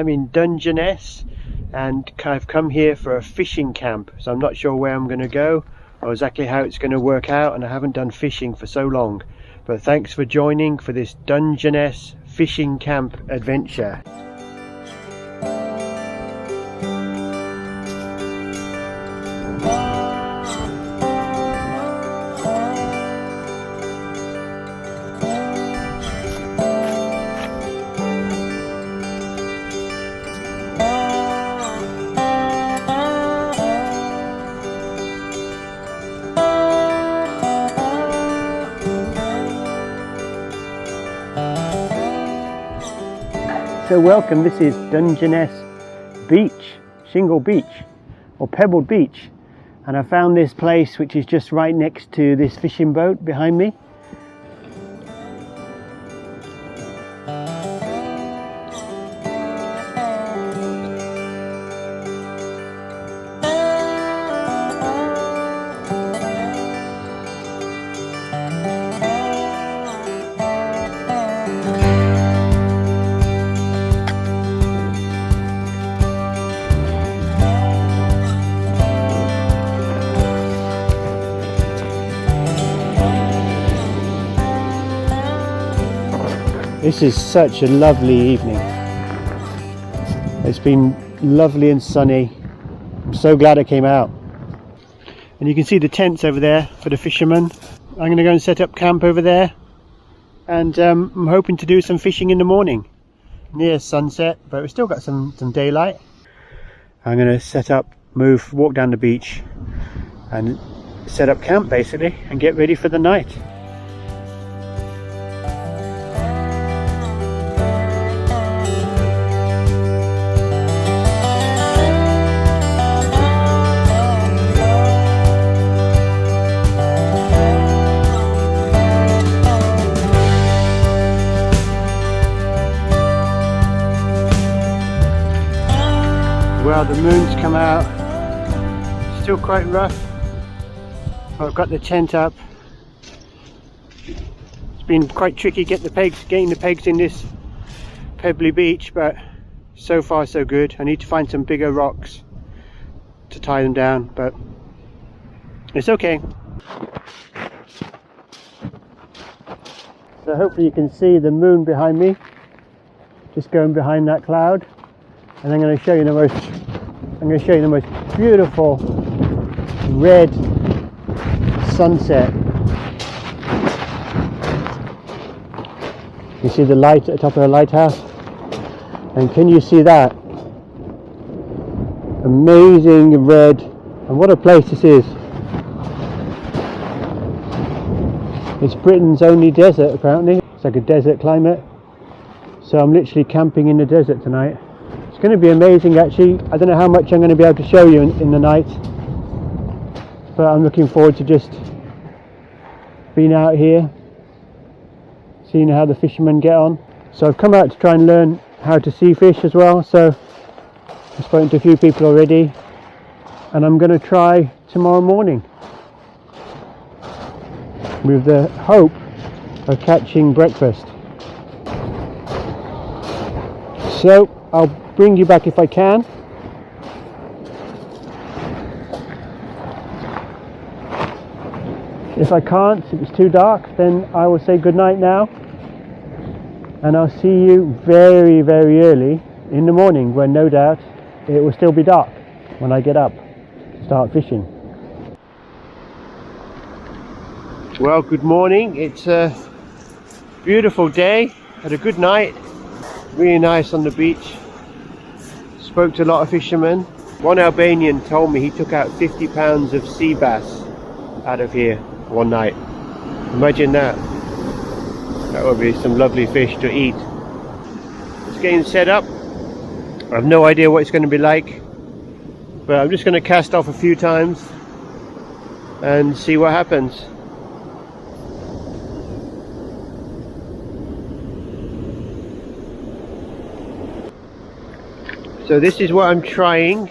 I'm in Dungeness and I've come here for a fishing camp, so I'm not sure where I'm going to go or exactly how it's going to work out, and I haven't done fishing for so long. But thanks for joining for this Dungeness Fishing Camp adventure. So welcome, this is Dungeness Beach, Shingle Beach or Pebbled Beach, and I found this place which is just right next to this fishing boat behind me. This is such a lovely evening. It's been lovely and sunny. I'm so glad I came out. And you can see the tents over there for the fishermen. I'm going to go and set up camp over there, and I'm hoping to do some fishing in the morning near sunset, but we've still got some daylight. I'm going to walk down the beach and set up camp basically and get ready for the night. Well, the moon's come out, still quite rough. I've got the tent up. It's been quite tricky getting the pegs in this pebbly beach, but so far so good. I need to find some bigger rocks to tie them down, but it's okay. So hopefully you can see the moon behind me, just going behind that cloud. And I'm going to show you the most beautiful red sunset. You see the light at the top of the lighthouse? And can you see that? Amazing red. And what a place this is. It's Britain's only desert apparently. It's like a desert climate. So I'm literally camping in the desert tonight. It's going to be amazing actually. I don't know how much I'm going to be able to show you in the night, but I'm looking forward to just being out here, seeing how the fishermen get on. So I've come out to try and learn how to sea fish as well, so I've spoken to a few people already, and I'm going to try tomorrow morning with the hope of catching breakfast. So I'll bring you back if I can. If I can't, if it's too dark, then I will say good night now, and I'll see you very, very early in the morning, when no doubt it will still be dark when I get up to start fishing. Well, good morning. It's a beautiful day. Had a good night. Really nice on the beach. Spoke to a lot of fishermen. One Albanian told me he took out 50 pounds of sea bass out of here one night. Imagine that. That would be some lovely fish to eat. It's getting set up. I have no idea what it's going to be like, but I'm just going to cast off a few times and see what happens. So this is what I'm trying.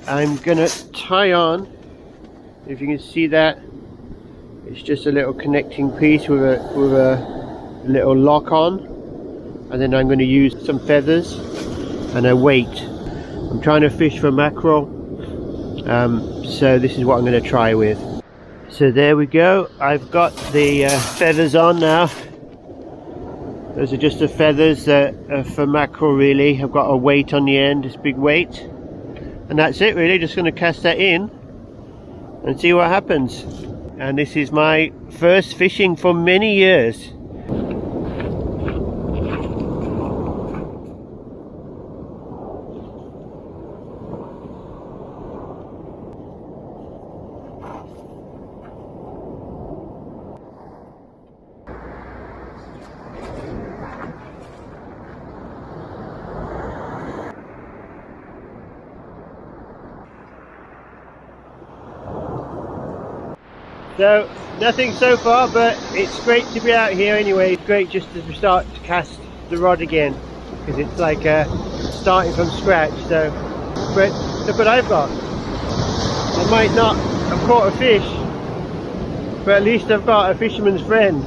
I'm gonna tie on, if you can see that, it's just a little connecting piece with a little lock on, and then I'm going to use some feathers and a weight. I'm trying to fish for mackerel, so this is what I'm going to try with. So there we go, I've got the feathers on now. Those are just the feathers that are for mackerel really. I've got a weight on the end, this big weight. And that's it really, just going to cast that in and see what happens. And this is my first fishing for many years. So nothing so far, but it's great to be out here anyway. It's great just to start to cast the rod again, because it's like starting from scratch. So, but look what I've got. I might not have caught a fish, but at least I've got a fisherman's friend.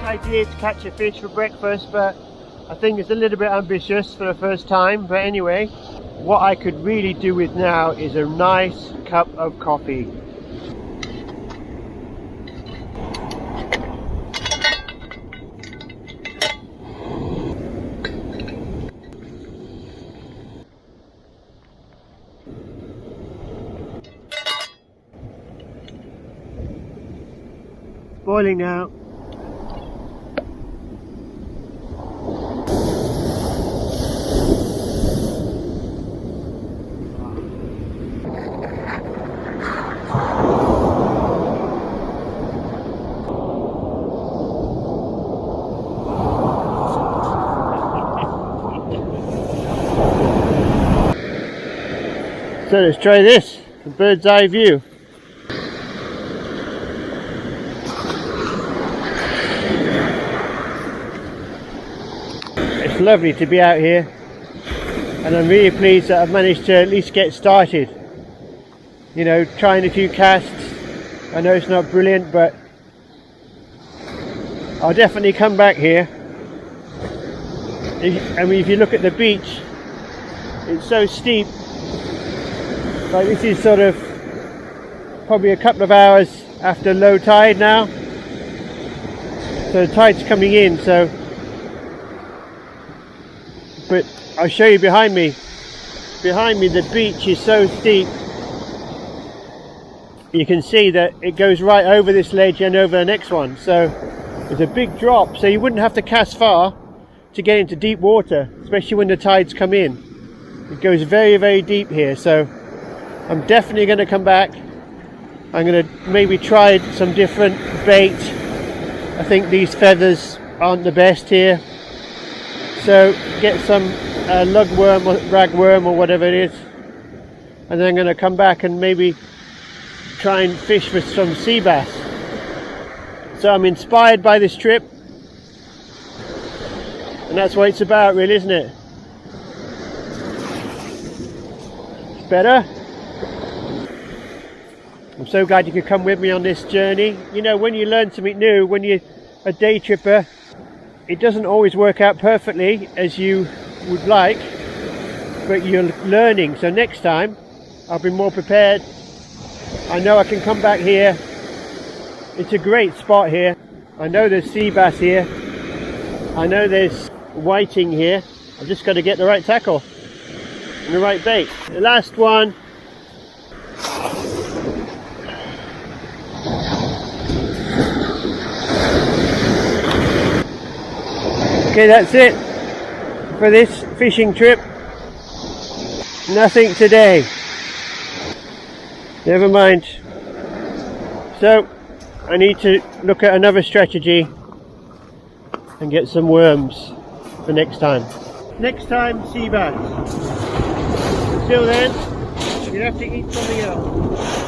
Idea to catch a fish for breakfast, but I think it's a little bit ambitious for the first time. But anyway, what I could really do with now is a nice cup of coffee. Boiling now. So let's try this, a bird's eye view. It's lovely to be out here, and I'm really pleased that I've managed to at least get started. You know, trying a few casts. I know it's not brilliant, but I'll definitely come back here. I mean, if you look at the beach, it's so steep. Like, this is sort of probably a couple of hours after low tide now, so the tide's coming in. So, but I'll show you behind me. Behind me, the beach is so steep. You can see that it goes right over this ledge and over the next one. So it's a big drop. So you wouldn't have to cast far to get into deep water, especially when the tides come in. It goes very, very deep here. So I'm definitely going to come back. I'm going to maybe try some different bait. I think these feathers aren't the best here. So get some lugworm or ragworm or whatever it is. And then I'm going to come back and maybe try and fish for some sea bass. So I'm inspired by this trip. And that's what it's about really, isn't it? It's better. I'm so glad you could come with me on this journey. You know, when you learn something new, when you're a day tripper, it doesn't always work out perfectly as you would like, but you're learning. So next time, I'll be more prepared. I know I can come back here. It's a great spot here. I know there's sea bass here. I know there's whiting here. I've just got to get the right tackle and the right bait. The last one. Okay, that's it for this fishing trip. Nothing today. Never mind. So I need to look at another strategy and get some worms for next time. Next time, sea bass. Until then, you have to eat something else.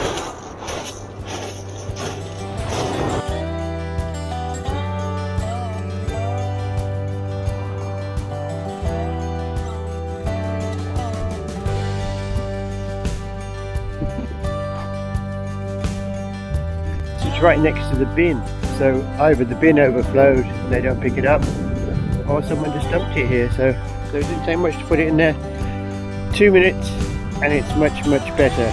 it's right next to the bin, so either the bin overflowed and they don't pick it up, or someone just dumped it here. So it didn't take much to put it in there. 2 minutes and it's much better.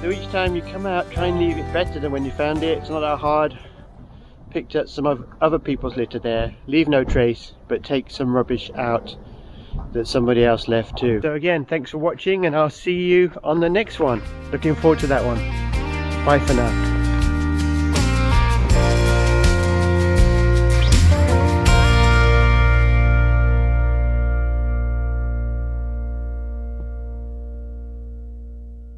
So each time you come out, try and leave it better than when you found it. It's not that hard. Picked up some of other people's litter there. Leave no trace, but take some rubbish out that somebody else left too. So again, thanks for watching, and I'll see you on the next one. Looking forward to that one. Bye for now.